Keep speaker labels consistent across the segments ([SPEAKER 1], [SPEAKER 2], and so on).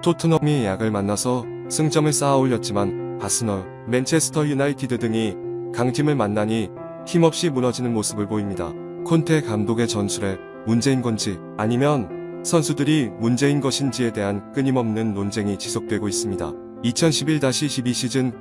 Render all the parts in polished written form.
[SPEAKER 1] 토트넘이 약을 만나서 승점을 쌓아 올렸지만 아스널, 맨체스터 유나이티드 등이 강팀을 만나니 힘없이 무너지는 모습을 보입니다. 콘테 감독의 전술에 문제인 건지 아니면 선수들이 문제인 것인지에 대한 끊임없는 논쟁이 지속되고 있습니다. 2011-12 시즌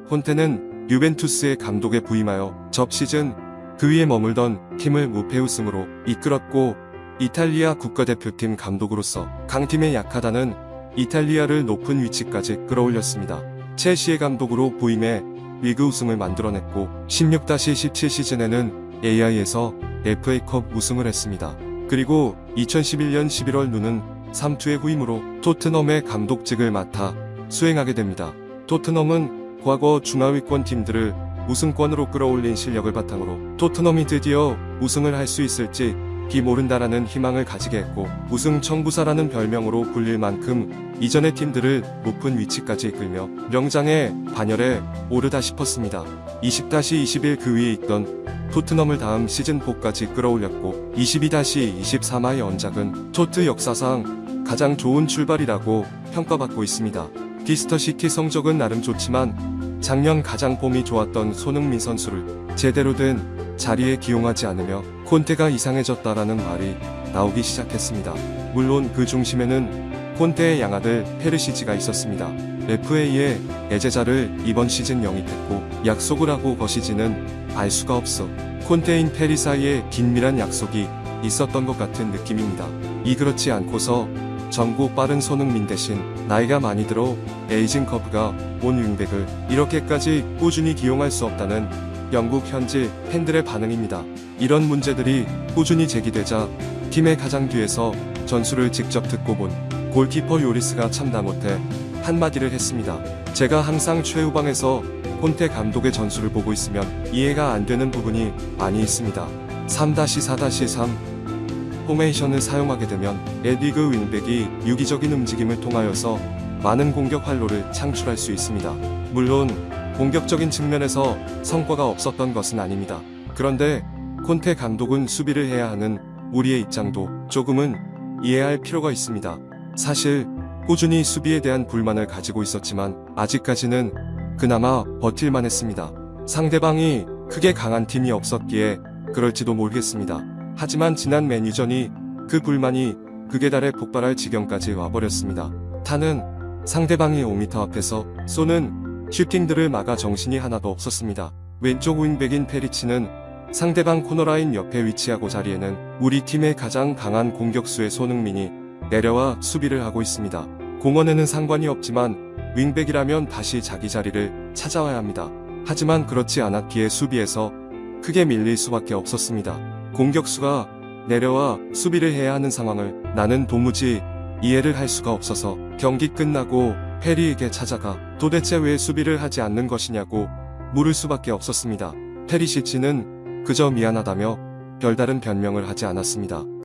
[SPEAKER 1] 콘테는 유벤투스의 감독에 부임하여 접 시즌 그 위에 머물던 팀을 무패 우승으로 이끌었고 이탈리아 국가대표팀 감독으로서 강팀에 약하다는 이탈리아를 높은 위치까지 끌어올렸습니다. 첼시의 감독으로 부임해 리그 우승을 만들어냈고 16-17 시즌에는 AI에서 FA컵 우승을 했습니다. 그리고 2011년 11월 누는 3투의 후임으로 토트넘의 감독직을 맡아 수행하게 됩니다. 토트넘은 과거 중하위권 팀들을 우승권으로 끌어올린 실력을 바탕으로 토트넘이 드디어 우승을 할 수 있을지 모른다라는 희망을 가지게 했고 우승 청부사라는 별명으로 불릴 만큼 이전의 팀들을 높은 위치까지 이끌며 명장의 반열에 오르다 싶었습니다. 20-21 그 위에 있던 토트넘을 다음 시즌4까지 끌어올렸고 22-23화의 언작은 토트 역사상 가장 좋은 출발이라고 평가받고 있습니다. 리스터시티 성적은 나름 좋지만 작년 가장 폼이 좋았던 손흥민 선수를 제대로 된 자리에 기용하지 않으며 콘테가 이상해졌다라는 말이 나오기 시작했습니다. 물론 그 중심에는 콘테의 양아들 페르시치가 있었습니다. FA의 애제자를 이번 시즌 영입했고 약속을 하고 거시지는 알 수가 없어 콘테인 페리 사이에 긴밀한 약속이 있었던 것 같은 느낌입니다. 이 그렇지 않고서 젊고 빠른 손흥민 대신 나이가 많이 들어 에이징 커브가 온 윙백을 이렇게까지 꾸준히 기용할 수 없다는 영국 현지 팬들의 반응입니다. 이런 문제들이 꾸준히 제기되자 팀의 가장 뒤에서 전술을 직접 듣고 본 골키퍼 요리스가 참다 못해 한마디를 했습니다. 제가 항상 최후방에서 콘테 감독의 전술을 보고 있으면 이해가 안 되는 부분이 많이 있습니다. 3-4-3 포메이션을 사용하게 되면 리그 윙백이 유기적인 움직임을 통하여서 많은 공격 활로를 창출할 수 있습니다. 물론 공격적인 측면에서 성과가 없었던 것은 아닙니다. 그런데 콘테 감독은 수비를 해야 하는 우리의 입장도 조금은 이해할 필요가 있습니다. 사실 꾸준히 수비에 대한 불만을 가지고 있었지만 아직까지는 그나마 버틸만 했습니다. 상대방이 크게 강한 팀이 없었기에 그럴지도 모르겠습니다. 하지만 지난 맨유전이 그 불만이 극에 달해 폭발할 지경까지 와버렸습니다. 타는 상대방이 5m 앞에서 쏘는 슈팅들을 막아 정신이 하나도 없었습니다. 왼쪽 윙백인 페리치는 상대방 코너라인 옆에 위치하고 자리에는 우리 팀의 가장 강한 공격수의 손흥민이 내려와 수비를 하고 있습니다. 공헌에는 상관이 없지만 윙백이라면 다시 자기 자리를 찾아와야 합니다. 하지만 그렇지 않았기에 수비에서 크게 밀릴 수밖에 없었습니다. 공격수가 내려와 수비를 해야 하는 상황을 나는 도무지 이해를 할 수가 없어서 경기 끝나고 페리에게 찾아가 도대체 왜 수비를 하지 않는 것이냐고 물을 수밖에 없었습니다. 페리시치는 그저 미안하다며 별다른 변명을 하지 않았습니다.